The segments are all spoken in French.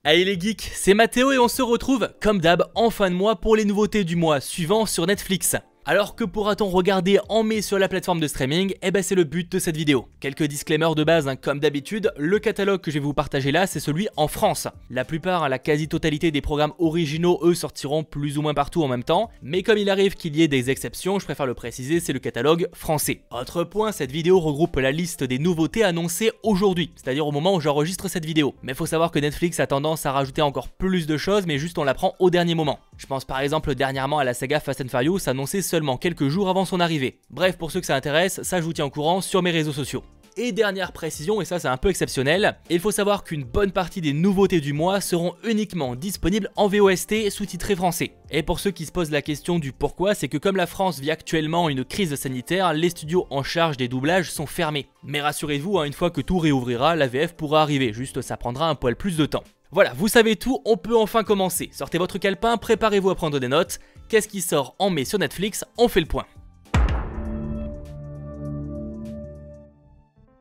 Hey les geeks, c'est Mathéo et on se retrouve, comme d'hab, en fin de mois pour les nouveautés du mois suivant sur Netflix. Alors que pourra-t-on regarder en mai sur la plateforme de streaming? Eh ben c'est le but de cette vidéo. Quelques disclaimers de base, comme d'habitude, le catalogue que je vais vous partager là, c'est celui en France. La plupart, la quasi-totalité des programmes originaux, eux, sortiront plus ou moins partout en même temps, mais comme il arrive qu'il y ait des exceptions, je préfère le préciser, c'est le catalogue français. Autre point, cette vidéo regroupe la liste des nouveautés annoncées aujourd'hui, c'est-à-dire au moment où j'enregistre cette vidéo. Mais faut savoir que Netflix a tendance à rajouter encore plus de choses, mais juste on l'apprend au dernier moment. Je pense par exemple dernièrement à la saga Fast and Furious annoncée seulement quelques jours avant son arrivée. Bref, pour ceux que ça intéresse, ça je vous tiens au courant sur mes réseaux sociaux. Et dernière précision, et ça c'est un peu exceptionnel, il faut savoir qu'une bonne partie des nouveautés du mois seront uniquement disponibles en VOST sous-titré français. Et pour ceux qui se posent la question du pourquoi, c'est que comme la France vit actuellement une crise sanitaire, les studios en charge des doublages sont fermés. Mais rassurez-vous, une fois que tout réouvrira, la VF pourra arriver, juste ça prendra un poil plus de temps. Voilà, vous savez tout, on peut enfin commencer. Sortez votre calepin, préparez-vous à prendre des notes. Qu'est-ce qui sort en mai sur Netflix? On fait le point.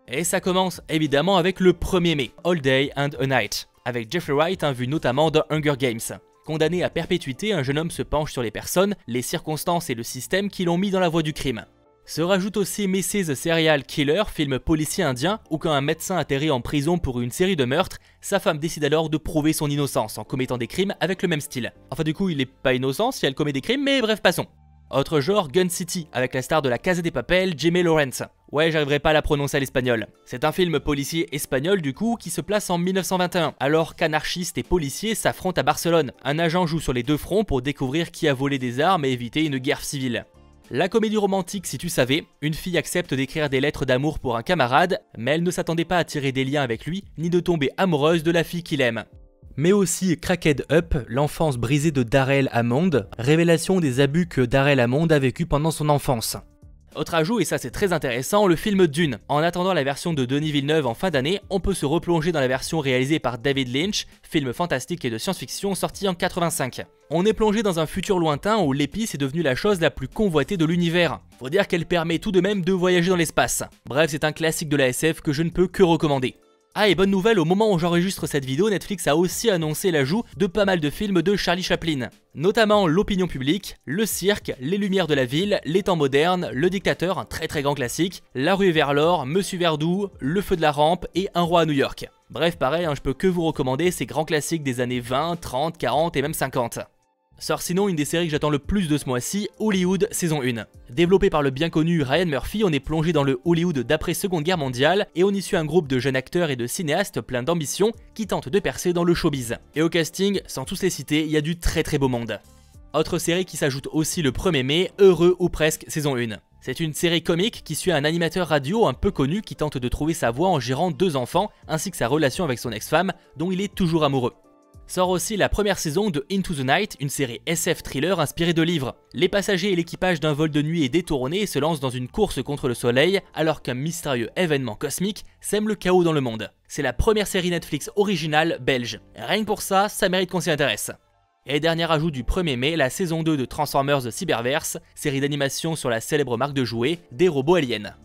Et ça commence évidemment avec le 1er mai, All Day and a Night, avec Jeffrey Wright, vu notamment dans Hunger Games. Condamné à perpétuité, un jeune homme se penche sur les personnes, les circonstances et le système qui l'ont mis dans la voie du crime. Se rajoute aussi Mrs. Serial Killer, film policier indien, où quand un médecin atterrit en prison pour une série de meurtres, sa femme décide alors de prouver son innocence en commettant des crimes avec le même style. Enfin du coup il est pas innocent si elle commet des crimes, mais bref passons. Autre genre, Gun City, avec la star de la Casa de Papel, Jaime Lawrence. Ouais, j'arriverai pas à la prononcer à l'espagnol. C'est un film policier espagnol du coup qui se place en 1921, alors qu'anarchistes et policiers s'affrontent à Barcelone. Un agent joue sur les deux fronts pour découvrir qui a volé des armes et éviter une guerre civile. La comédie romantique si tu savais, une fille accepte d'écrire des lettres d'amour pour un camarade, mais elle ne s'attendait pas à tirer des liens avec lui, ni de tomber amoureuse de la fille qu'il aime. Mais aussi Cracked Up, l'enfance brisée de Darrell Hammond, révélation des abus que Darrell Hammond a vécu pendant son enfance. Autre ajout, et ça c'est très intéressant, le film Dune. En attendant la version de Denis Villeneuve en fin d'année, on peut se replonger dans la version réalisée par David Lynch, film fantastique et de science-fiction sorti en 85. On est plongé dans un futur lointain où l'épice est devenue la chose la plus convoitée de l'univers. Faut dire qu'elle permet tout de même de voyager dans l'espace. Bref, c'est un classique de la SF que je ne peux que recommander. Ah et bonne nouvelle, au moment où j'enregistre cette vidéo, Netflix a aussi annoncé l'ajout de pas mal de films de Charlie Chaplin. Notamment L'opinion publique, Le cirque, Les lumières de la ville, Les temps modernes, Le dictateur, un très grand classique, La rue vers l'or, Monsieur Verdoux, Le feu de la rampe et Un roi à New York. Bref pareil, je peux que vous recommander ces grands classiques des années 20, 30, 40 et même 50. Sort sinon une des séries que j'attends le plus de ce mois-ci, Hollywood saison 1. Développé par le bien connu Ryan Murphy, on est plongé dans le Hollywood d'après Seconde Guerre mondiale et on y suit un groupe de jeunes acteurs et de cinéastes pleins d'ambition qui tentent de percer dans le showbiz. Et au casting, sans tous les citer, il y a du très beau monde. Autre série qui s'ajoute aussi le 1er mai, Heureux ou presque saison 1. C'est une série comique qui suit un animateur radio un peu connu qui tente de trouver sa voie en gérant 2 enfants ainsi que sa relation avec son ex-femme dont il est toujours amoureux. Sort aussi la première saison de Into the Night, une série SF thriller inspirée de livres. Les passagers et l'équipage d'un vol de nuit est détourné et se lancent dans une course contre le soleil alors qu'un mystérieux événement cosmique sème le chaos dans le monde. C'est la première série Netflix originale belge. Rien que pour ça, ça mérite qu'on s'y intéresse. Et dernier ajout du 1er mai, la saison 2 de Transformers The Cyberverse, série d'animation sur la célèbre marque de jouets, des robots aliens.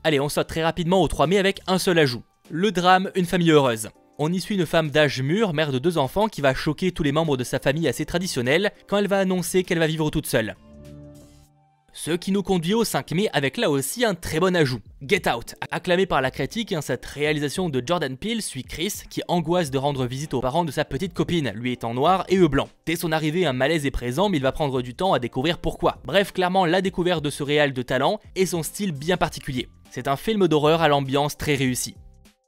Allez, on saute très rapidement au 3 mai avec un seul ajout. Le drame Une famille heureuse. On y suit une femme d'âge mûr, mère de 2 enfants, qui va choquer tous les membres de sa famille assez traditionnelle quand elle va annoncer qu'elle va vivre toute seule. Ce qui nous conduit au 5 mai avec là aussi un très bon ajout. Get Out, acclamé par la critique, cette réalisation de Jordan Peele suit Chris qui angoisse de rendre visite aux parents de sa petite copine, lui étant noir et eux blancs. Dès son arrivée, un malaise est présent mais il va prendre du temps à découvrir pourquoi. Bref, clairement la découverte de ce réal de talent et son style bien particulier. C'est un film d'horreur à l'ambiance très réussie.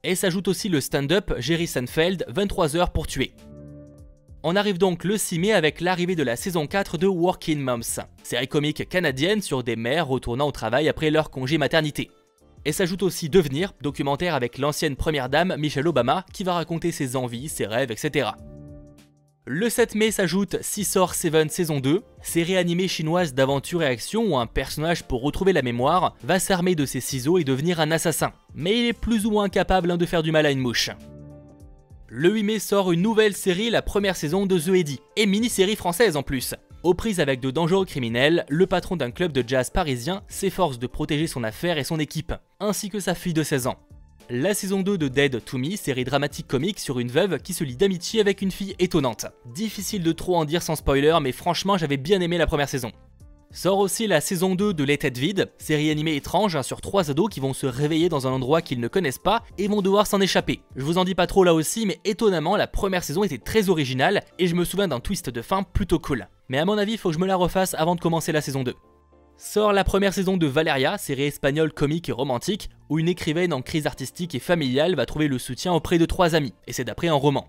Et s'ajoute aussi le stand-up Jerry Seinfeld, 23 heures pour tuer. On arrive donc le 6 mai avec l'arrivée de la saison 4 de Working Moms, série comique canadienne sur des mères retournant au travail après leur congé maternité. Et s'ajoute aussi Devenir, documentaire avec l'ancienne première dame Michelle Obama qui va raconter ses envies, ses rêves, etc. Le 7 mai s'ajoute Scissor Seven saison 2, série animée chinoise d'aventure et action où un personnage pour retrouver la mémoire va s'armer de ses ciseaux et devenir un assassin. Mais il est plus ou moins capable de faire du mal à une mouche. Le 8 mai sort une nouvelle série, la première saison de The Eddy, et mini-série française en plus. Aux prises avec de dangereux criminels, le patron d'un club de jazz parisien s'efforce de protéger son affaire et son équipe, ainsi que sa fille de 16 ans. La saison 2 de Dead to Me, série dramatique comique sur une veuve qui se lie d'amitié avec une fille étonnante. Difficile de trop en dire sans spoiler, mais franchement j'avais bien aimé la première saison. Sort aussi la saison 2 de Les Têtes Vides, série animée étrange sur 3 ados qui vont se réveiller dans un endroit qu'ils ne connaissent pas et vont devoir s'en échapper. Je vous en dis pas trop là aussi, mais étonnamment la première saison était très originale et je me souviens d'un twist de fin plutôt cool. Mais à mon avis, faut que je me la refasse avant de commencer la saison 2. Sort la première saison de Valeria, série espagnole comique et romantique, où une écrivaine en crise artistique et familiale va trouver le soutien auprès de 3 amis, et c'est d'après un roman.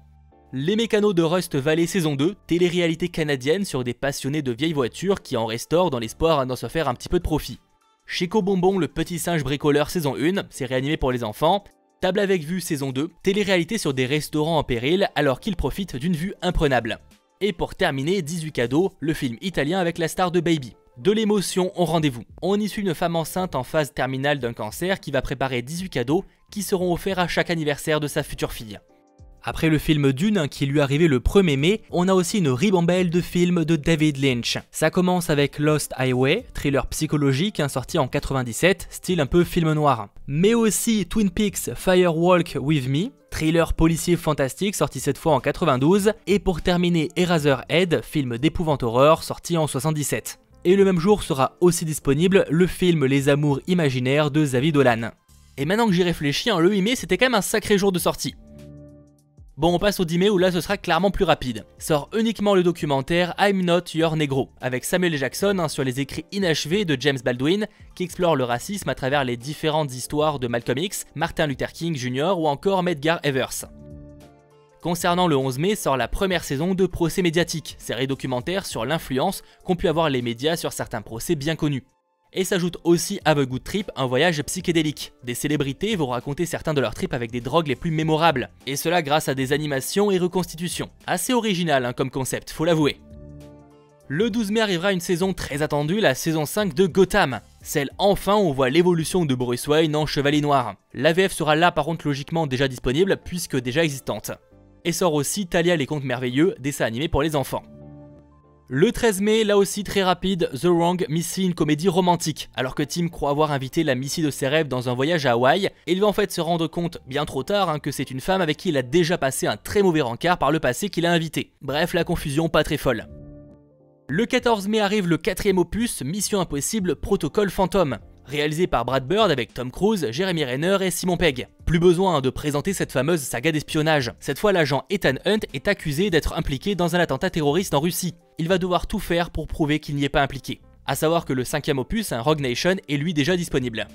Les Mécanos de Rust Valley saison 2, télé-réalité canadienne sur des passionnés de vieilles voitures qui en restaurent dans l'espoir d'en se faire un petit peu de profit. Chico Bonbon le petit singe bricoleur saison 1, série animée pour les enfants. Table avec vue saison 2, télé-réalité sur des restaurants en péril alors qu'ils profitent d'une vue imprenable. Et pour terminer, 18 cadeaux, le film italien avec la star de Baby. De l'émotion au rendez-vous. On y suit une femme enceinte en phase terminale d'un cancer qui va préparer 18 cadeaux qui seront offerts à chaque anniversaire de sa future fille. Après le film Dune qui lui est arrivé le 1er mai, on a aussi une ribambelle de films de David Lynch. Ça commence avec Lost Highway, thriller psychologique sorti en 97, style un peu film noir. Mais aussi Twin Peaks Firewalk With Me, thriller policier fantastique sorti cette fois en 92, et pour terminer Eraserhead, film d'épouvante horreur sorti en 77. Et le même jour sera aussi disponible le film Les Amours imaginaires de Xavier Dolan. Et maintenant que j'y réfléchis, le 8 mai c'était quand même un sacré jour de sortie. Bon, on passe au 10 mai où là ce sera clairement plus rapide. Sort uniquement le documentaire I'm Not Your Negro, avec Samuel Jackson sur les écrits inachevés de James Baldwin, qui explore le racisme à travers les différentes histoires de Malcolm X, Martin Luther King Jr. ou encore Medgar Evers. Concernant le 11 mai sort la première saison de Procès médiatique, série documentaire sur l'influence qu'ont pu avoir les médias sur certains procès bien connus. Et s'ajoute aussi Have a Good Trip, un voyage psychédélique. Des célébrités vont raconter certains de leurs trips avec des drogues les plus mémorables, et cela grâce à des animations et reconstitutions. Assez original comme concept, faut l'avouer. Le 12 mai arrivera une saison très attendue, la saison 5 de Gotham. Celle enfin où on voit l'évolution de Bruce Wayne en Chevalier Noir. L'AVF sera là par contre logiquement déjà disponible puisque déjà existante. Et sort aussi Talia les Contes Merveilleux, dessin animé pour les enfants. Le 13 mai, là aussi très rapide, The Wrong, Missy, une comédie romantique. Alors que Tim croit avoir invité la Missy de ses rêves dans un voyage à Hawaï, il va en fait se rendre compte, bien trop tard, que c'est une femme avec qui il a déjà passé un très mauvais rencard par le passé qu'il a invité. Bref, la confusion pas très folle. Le 14 mai arrive le 4e opus, Mission Impossible Protocole Fantôme, réalisé par Brad Bird avec Tom Cruise, Jeremy Renner et Simon Pegg. Plus besoin de présenter cette fameuse saga d'espionnage. Cette fois, l'agent Ethan Hunt est accusé d'être impliqué dans un attentat terroriste en Russie. Il va devoir tout faire pour prouver qu'il n'y est pas impliqué. A savoir que le 5e opus, Rogue Nation, est lui déjà disponible.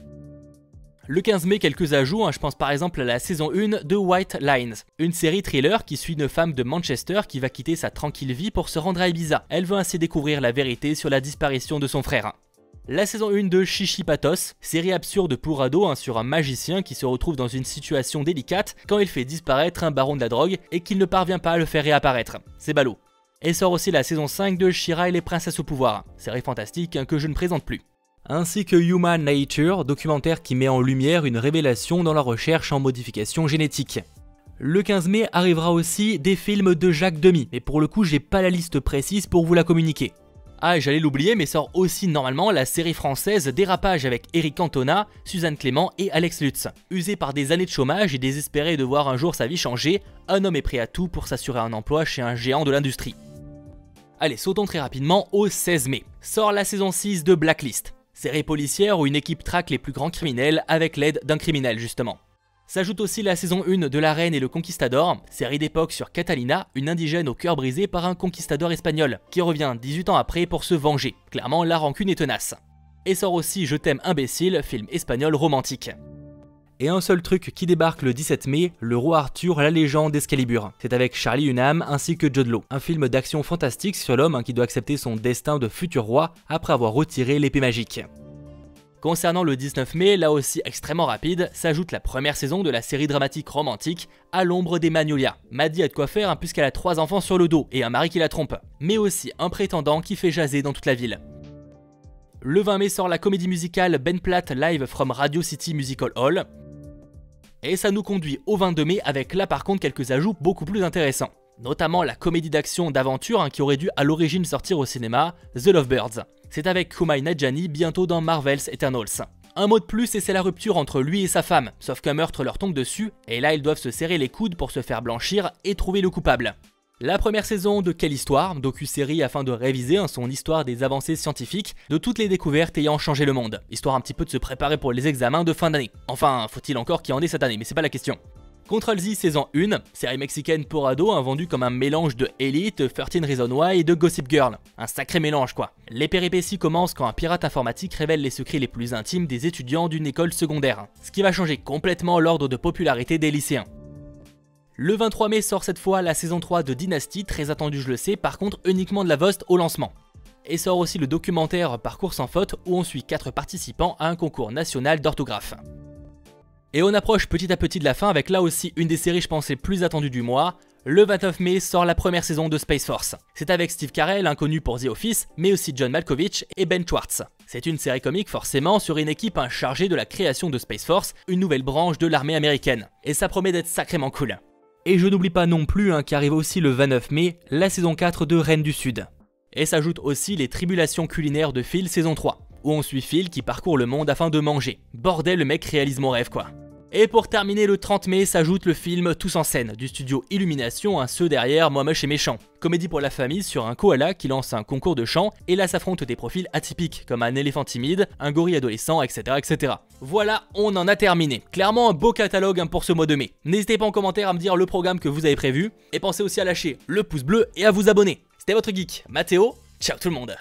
Le 15 mai, quelques ajouts, je pense par exemple à la saison 1 de White Lines, une série thriller qui suit une femme de Manchester qui va quitter sa tranquille vie pour se rendre à Ibiza. Elle veut ainsi découvrir la vérité sur la disparition de son frère. La saison 1 de Chichi Patos, série absurde pour ados sur un magicien qui se retrouve dans une situation délicate quand il fait disparaître un baron de la drogue et qu'il ne parvient pas à le faire réapparaître. C'est ballot. Et sort aussi la saison 5 de She-Ra et les princesses au pouvoir, série fantastique que je ne présente plus. Ainsi que Human Nature, documentaire qui met en lumière une révélation dans la recherche en modification génétique. Le 15 mai arrivera aussi des films de Jacques Demy, mais pour le coup j'ai pas la liste précise pour vous la communiquer. Ah, j'allais l'oublier, mais sort aussi normalement la série française Dérapage avec Eric Cantona, Suzanne Clément et Alex Lutz. Usé par des années de chômage et désespéré de voir un jour sa vie changer, un homme est prêt à tout pour s'assurer un emploi chez un géant de l'industrie. Allez, sautons très rapidement au 16 mai. Sort la saison 6 de Blacklist, série policière où une équipe traque les plus grands criminels avec l'aide d'un criminel justement. S'ajoute aussi la saison 1 de La Reine et le Conquistador, série d'époque sur Catalina, une indigène au cœur brisé par un conquistador espagnol, qui revient 18 ans après pour se venger. Clairement, la rancune est tenace. Et sort aussi Je t'aime imbécile, film espagnol romantique. Et un seul truc qui débarque le 17 mai, Le Roi Arthur, la légende d'Excalibur. C'est avec Charlie Hunnam ainsi que Jude Law. Un film d'action fantastique sur l'homme qui doit accepter son destin de futur roi après avoir retiré l'épée magique. Concernant le 19 mai, là aussi extrêmement rapide, s'ajoute la première saison de la série dramatique romantique À l'ombre des Magnolias. Maddie a de quoi faire puisqu'elle a 3 enfants sur le dos et un mari qui la trompe, mais aussi un prétendant qui fait jaser dans toute la ville. Le 20 mai sort la comédie musicale Ben Platt Live from Radio City Musical Hall. Et ça nous conduit au 22 mai avec là par contre quelques ajouts beaucoup plus intéressants. Notamment la comédie d'action d'aventure qui aurait dû à l'origine sortir au cinéma, The Lovebirds. C'est avec Kumail Nanjiani bientôt dans Marvel's Eternals. Un mot de plus et c'est la rupture entre lui et sa femme, sauf qu'un meurtre leur tombe dessus, et là ils doivent se serrer les coudes pour se faire blanchir et trouver le coupable. La première saison de Quelle Histoire, docu-série afin de réviser son histoire des avancées scientifiques, de toutes les découvertes ayant changé le monde, histoire un petit peu de se préparer pour les examens de fin d'année. Enfin, faut-il encore qu'il y en ait cette année, mais c'est pas la question. Control-Z saison 1, série mexicaine pour ados vendue comme un mélange de Elite, 13 Reasons Why et de Gossip Girl. Un sacré mélange quoi. Les péripéties commencent quand un pirate informatique révèle les secrets les plus intimes des étudiants d'une école secondaire, ce qui va changer complètement l'ordre de popularité des lycéens. Le 23 mai sort cette fois la saison 3 de Dynasty, très attendue je le sais, par contre uniquement de la Vost au lancement. Et sort aussi le documentaire Parcours sans faute où on suit 4 participants à un concours national d'orthographe. Et on approche petit à petit de la fin avec là aussi une des séries je pense les plus attendues du mois. Le 29 mai sort la première saison de Space Force. C'est avec Steve Carell, inconnu pour The Office, mais aussi John Malkovich et Ben Schwartz. C'est une série comique forcément sur une équipe chargée de la création de Space Force, une nouvelle branche de l'armée américaine. Et ça promet d'être sacrément cool. Et je n'oublie pas non plus qu'arrive aussi le 29 mai, la saison 4 de Reine du Sud. Et s'ajoutent aussi les tribulations culinaires de Phil saison 3, où on suit Phil qui parcourt le monde afin de manger. Bordel, le mec réalise mon rêve quoi. Et pour terminer le 30 mai s'ajoute le film Tous en scène du studio Illumination, ceux derrière Moi moche et méchant. Comédie pour la famille sur un koala qui lance un concours de chant et là s'affrontent des profils atypiques comme un éléphant timide, un gorille adolescent, etc. etc. Voilà, on en a terminé. Clairement un beau catalogue pour ce mois de mai. N'hésitez pas en commentaire à me dire le programme que vous avez prévu et pensez aussi à lâcher le pouce bleu et à vous abonner. C'était votre geek, Mathéo, ciao tout le monde.